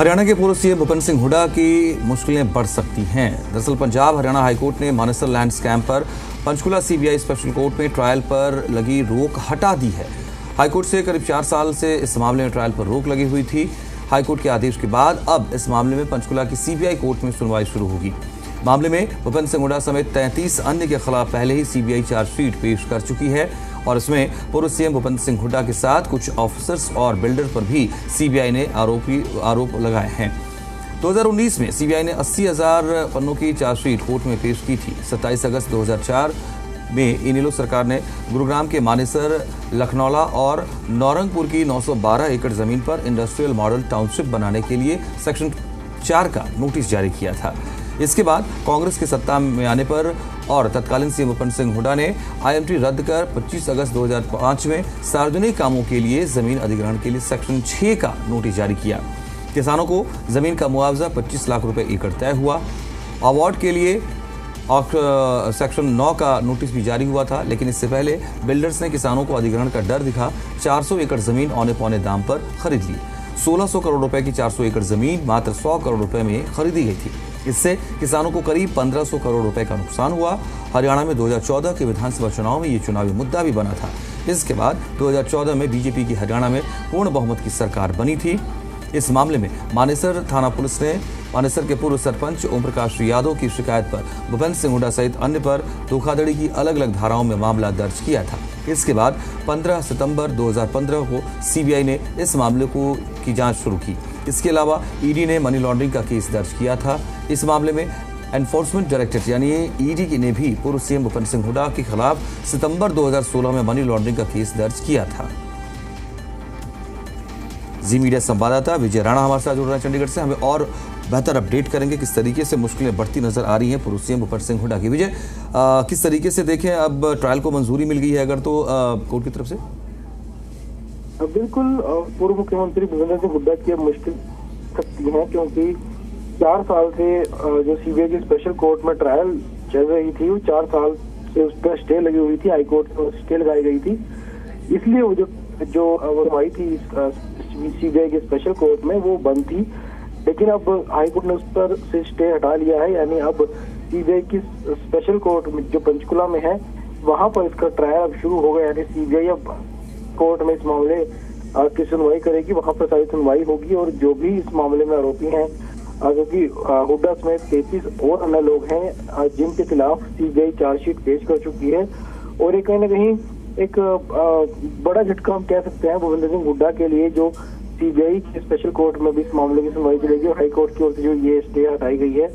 हरियाणा के पूर्व सीएम भूपेंद्र सिंह हुड्डा की मुश्किलें बढ़ सकती हैं। दरअसल पंजाब हरियाणा हाईकोर्ट ने मानेसर लैंड स्कैम पर पंचकुला सीबीआई स्पेशल कोर्ट में ट्रायल पर लगी रोक हटा दी है। हाईकोर्ट से करीब 4 साल से इस मामले में ट्रायल पर रोक लगी हुई थी। हाईकोर्ट के आदेश के बाद अब इस मामले में पंचकुला की सीबीआई कोर्ट में सुनवाई शुरू होगी। मामले में भूपेंद्र सिंह हुड्डा समेत 33 अन्य के खिलाफ पहले ही सीबीआई चार्जशीट पेश कर चुकी है और इसमें पूर्व सीएम भूपेंद्र सिंह हुड्डा के साथ कुछ ऑफिसर्स और बिल्डर पर भी सीबीआई ने आरोप लगाए हैं। 2019 में सीबीआई ने 80,000 पन्नों की चार्जशीट कोर्ट में पेश की थी। 27 अगस्त 2004 में इनेलो सरकार ने गुरुग्राम के मानेसर, लखनौला और नौरंगपुर की 912 एकड़ जमीन पर इंडस्ट्रियल मॉडल टाउनशिप बनाने के लिए सेक्शन 4 का नोटिस जारी किया था। इसके बाद कांग्रेस के सत्ता में आने पर और तत्कालीन सीएम भूपेंद्र सिंह हुड्डा ने आईएमटी रद्द कर 25 अगस्त 2005 में सार्वजनिक कामों के लिए जमीन अधिग्रहण के लिए सेक्शन 6 का नोटिस जारी किया। किसानों को जमीन का मुआवजा 25 लाख रुपए एकड़ तय हुआ। अवार्ड के लिए सेक्शन 9 का नोटिस भी जारी हुआ था, लेकिन इससे पहले बिल्डर्स ने किसानों को अधिग्रहण का डर दिखा 400 एकड़ जमीन औने पौने दाम पर खरीद ली। 1600 करोड़ रुपए की 400 एकड़ जमीन मात्र 100 करोड़ रुपए में खरीदी गई थी। इससे किसानों को करीब 1500 करोड़ रुपए का नुकसान हुआ। हरियाणा में 2014 के विधानसभा चुनाव में ये चुनावी मुद्दा भी बना था। इसके बाद 2014 में बीजेपी की हरियाणा में पूर्ण बहुमत की सरकार बनी थी। इस मामले में मानेसर थाना पुलिस ने मानेसर के पूर्व सरपंच ओम प्रकाश यादव की शिकायत पर भूपेंद्र सिंह हुड्डा सहित अन्य पर धोखाधड़ी की अलग अलग धाराओं में मामला दर्ज किया था। इसके बाद 15 सितंबर 2015 को सीबीआई ने इस मामले की जांच शुरू की। इसके अलावा ईडी ने मनी लॉन्ड्रिंग का केस दर्ज किया था। इस मामले में एनफोर्समेंट डायरेक्टरेट यानी ईडी ने भी पूर्व सीएम भूपेंद्र सिंह हुड्डा के खिलाफ सितंबर 2016 में मनी लॉन्ड्रिंग का केस दर्ज किया था। जी मीडिया संवाददाता विजय राणा हमारे साथ जुड़ रहे हैं चंडीगढ़ से। हमें और बेहतर अपडेट करेंगे किस तरीके से मुश्किलें बढ़ती नजर आ रही हैं पूर्व सीएम भूपेंद्र सिंह हुड्डा की। विजय, किस तरीके से देखें, अब ट्रायल को मंजूरी मिल गई है अगर तो कोर्ट की तरफ से? बिल्कुल, पूर्व मुख्यमंत्री भूपेंद्र सिंह हुड्डा की मुश्किल सकती है, क्योंकि 4 साल से जो सीबीआई की स्पेशल कोर्ट में ट्रायल चल रही थी, वो 4 साल से उस पर स्टे लगी हुई थी। हाईकोर्ट में स्टे लगाई गई थी, इसलिए वो जो सुनवाई थी सीबीआई के स्पेशल कोर्ट में वो बंद थी। लेकिन अब हाईकोर्ट ने उस पर से स्टे हटा लिया है, यानी अब सीबीआई की स्पेशल कोर्ट में जो पंचकुला में है वहां पर इसका ट्रायल अब शुरू हो गया। यानी सीबीआई अब कोर्ट में इस मामले की सुनवाई करेगी, वहां पर सारी सुनवाई होगी और जो भी इस मामले में आरोपी हैं, क्योंकि हुड्डा समेत 33 और अन्य लोग हैं जिनके खिलाफ सीबीआई चार्जशीट पेश कर चुकी है। और ये कहीं ना कहीं एक बड़ा झटका हम कह सकते हैं भूपेंद्र सिंह हुड्डा के लिए, जो सीबीआई के स्पेशल कोर्ट में भी इस मामले की सुनवाई चलेगी और हाईकोर्ट की ओर से जो ये स्टे हटाई गई है।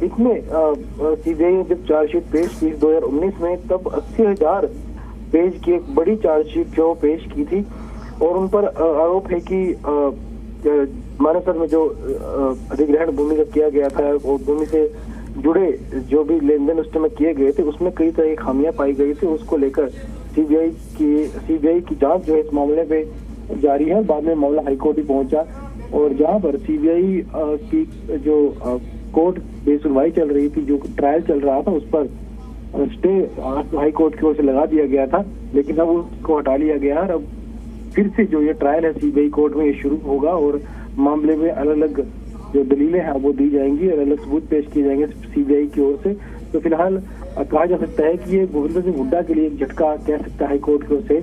इसमें सीबीआई ने जब चार्जशीट पेश की 2019 में, तब 80,000 पेज की एक बड़ी चार्जशीट जो पेश की थी और उन पर आरोप है कि मानेसर में जो अधिग्रहण भूमि का किया गया था और भूमि से जुड़े जो भी लेन देन उस समय किए गए थे उसमें कई तरह की खामियां पाई गई थी। उसको लेकर सीबीआई की जांच जो है इस मामले पे जारी है। बाद में मामला हाईकोर्ट ही पहुंचा और जहां पर सीबीआई की जो कोर्ट में सुनवाई चल रही थी, जो ट्रायल चल रहा था, उस पर स्टे हाईकोर्ट की ओर से लगा दिया गया था, लेकिन अब उसको हटा लिया गया है। अब फिर से जो ये ट्रायल है सीबीआई कोर्ट में ये शुरू होगा और मामले में अलग अलग जो दलीलें हैं वो दी जाएंगी, अलग अलग सबूत पेश किए जाएंगे सीबीआई की ओर से। तो फिलहाल कहा जा सकता है कि ये भूपेंद्र सिंह हुड्डा के लिए एक झटका कह सकता है हाईकोर्ट की ओर से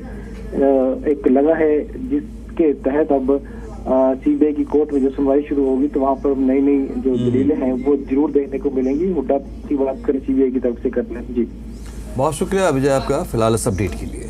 एक लगा है, जिसके तहत अब सीबीआई की कोर्ट में जो सुनवाई शुरू होगी तो वहां पर नई नई जो दलीलें हैं वो जरूर देखने को मिलेंगी। हुड्डा की बात करें सीबीआई की तरफ से कर लें। जी, बहुत शुक्रिया विजय आपका फिलहाल इस अपडेट के लिए।